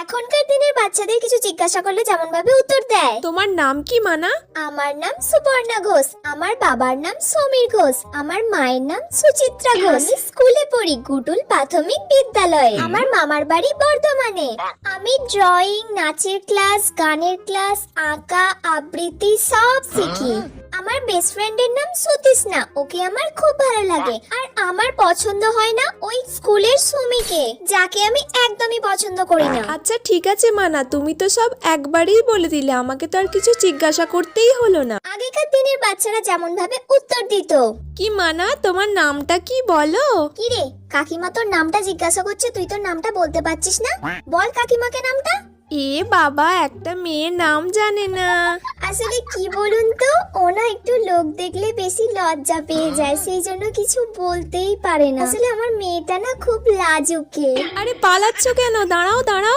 এখনকার দিনের বাচ্চাদের কিছু জিজ্ঞাসা করলে যেমন ভাবে উত্তর দেয়। তোমার নাম কি মানা? আমার নাম সুপর্ণা ঘোষ, আমার বাবার নাম সমীর ঘোষ, আমার মায়ের নাম সুচিত্রা ঘোষ। আমি স্কুলে পড়ি গুডুল প্রাথমিক বিদ্যালয়ে। আমার মামার বাড়ি বর্ধমানে। আমি ড্রয়িং, নাচের ক্লাস, গানের ক্লাস, আঁকা, আবৃত্তি সব শিখি। আমার বেস্ট ফ্রেন্ডের নাম সুতিষ্ণা, ওকে আমার খুব ভালো লাগে। আর আমার পছন্দ হয় না ওই স্কুলের সুমিকে, যাকে আমি একদমই পছন্দ করি না। আচ্ছা ঠিক আছে মানা, তুমি তো সব একবারেই বলে দিলে, আমাকে তো আর কিছু জিজ্ঞাসা করতেই হলো না। আগেকার দিনের বাচ্চারা যেমন ভাবে উত্তর দিত। কি মানা, তোমার নামটা কি বলো? কি রে, কাকিমা তোর নামটা জিজ্ঞাসা করছে, তুই তোর নামটা বলতে পারছিস না? বল কাকিমাকে নামটা। এ বাবা, একটা মেয়ের নাম জানে না। আসলে কি বলুন তো, ও না একটু লোক দেখলে বেশি লজ্জা পেয়ে যায়, সেই জন্য কিছু বলতেই পারে না। আসলে আমার মেয়েটা না খুব লাজুকে। আরে পালাচ্ছ কেন? দাঁড়াও দাঁড়াও।